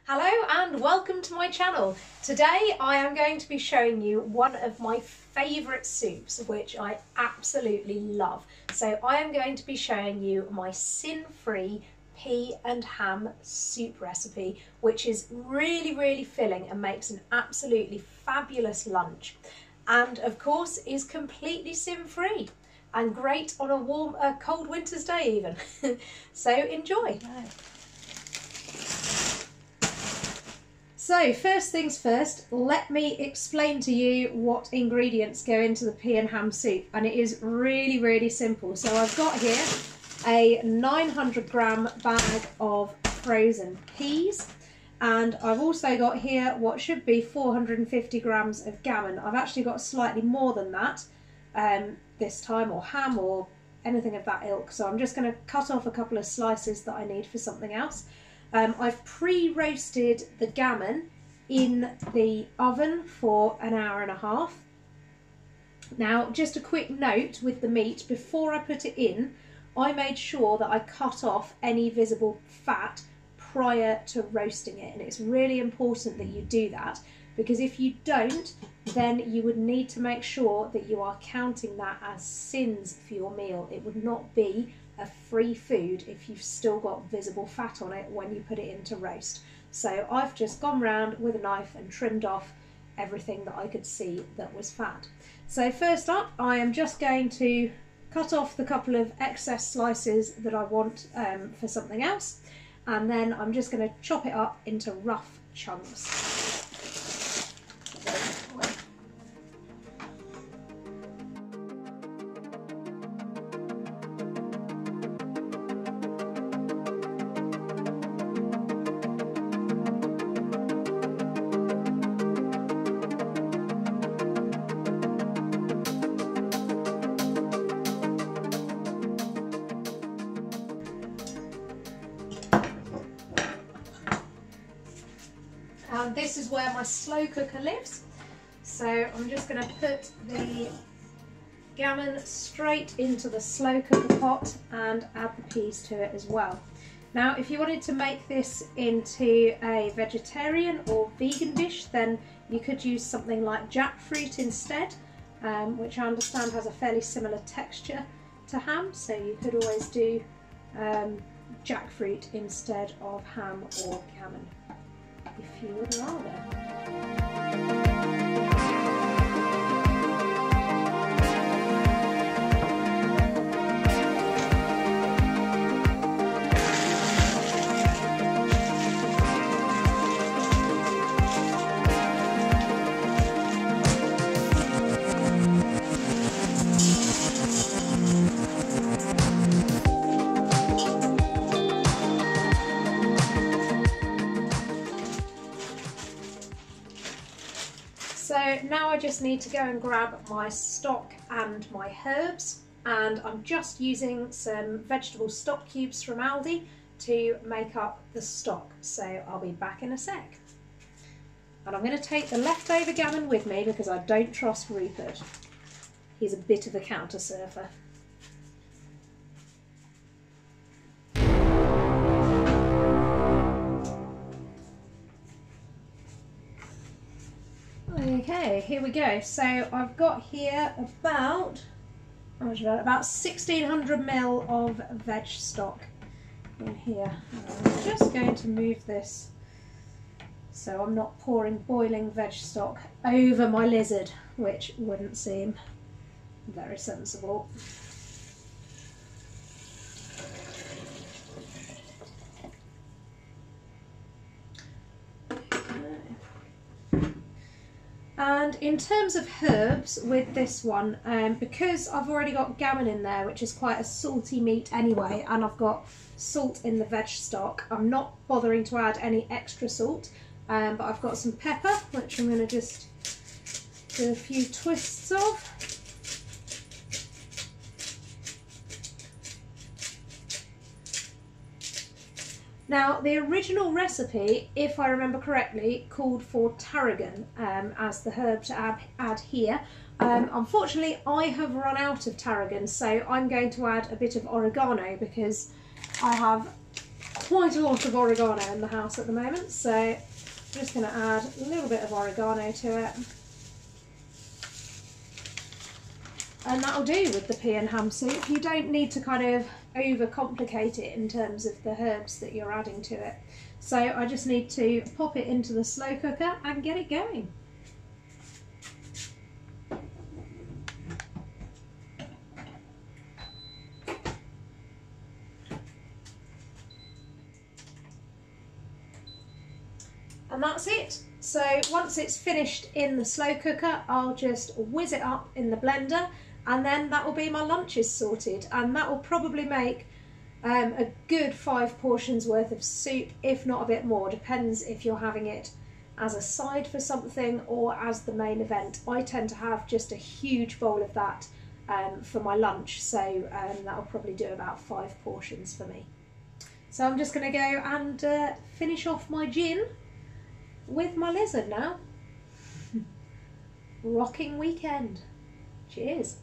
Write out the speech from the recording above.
Hello and welcome to my channel. Today I am going to be showing you one of my favourite soups, which I absolutely love. So I am going to be showing you my SYN-FREE pea and ham soup recipe, which is really filling and makes an absolutely fabulous lunch. And of course is completely SYN-FREE and great on a cold winter's day even. So enjoy. So first things first, let me explain to you what ingredients go into the pea and ham soup, and it is really simple. So I've got here a 900-gram bag of frozen peas, and I've also got here what should be 450 grams of gammon. I've actually got slightly more than that this time, or ham or anything of that ilk, so I'm just going to cut off a couple of slices that I need for something else. I've pre-roasted the gammon in the oven for an hour and a half. Now, just a quick note with the meat, before I put it in, I made sure that I cut off any visible fat prior to roasting it, and it's really important that you do that, because if you don't, then you would need to make sure that you are counting that as sins for your meal. It would not be a free food if you've still got visible fat on it when you put it into roast. So I've just gone round with a knife and trimmed off everything that I could see that was fat. So first up, I am just going to cut off the couple of excess slices that I want for something else, and then I'm just going to chop it up into rough chunks. And this is where my slow cooker lives, so I'm just going to put the gammon straight into the slow cooker pot and add the peas to it as well. Now, if you wanted to make this into a vegetarian or vegan dish, then you could use something like jackfruit instead, which I understand has a fairly similar texture to ham, so you could always do jackfruit instead of ham or gammon, if you would rather. So now I just need to go and grab my stock and my herbs, and I'm just using some vegetable stock cubes from Aldi to make up the stock, so I'll be back in a sec. And I'm going to take the leftover gammon with me because I don't trust Rupert. He's a bit of a counter surfer. Okay, here we go. So I've got here about 1600 ml of veg stock in here. I'm just going to move this so I'm not pouring boiling veg stock over my lizard, which wouldn't seem very sensible. And in terms of herbs with this one, because I've already got gammon in there, which is quite a salty meat anyway, and I've got salt in the veg stock, I'm not bothering to add any extra salt, but I've got some pepper, which I'm going to just do a few twists of. Now, the original recipe, if I remember correctly, called for tarragon as the herb to add here. Unfortunately, I have run out of tarragon, so I'm going to add a bit of oregano because I have quite a lot of oregano in the house at the moment, so I'm just going to add a little bit of oregano to it. And that'll do with the pea and ham soup. You don't need to kind of overcomplicate it in terms of the herbs that you're adding to it. So I just need to pop it into the slow cooker and get it going. And that's it. So once it's finished in the slow cooker, I'll just whiz it up in the blender, and then that will be my lunches sorted. And that will probably make a good 5 portions worth of soup, if not a bit more. Depends if you're having it as a side for something or as the main event. I tend to have just a huge bowl of that for my lunch, so that will probably do about 5 portions for me. So I'm just going to go and finish off my gin with my lizard now. Rocking weekend. Cheers.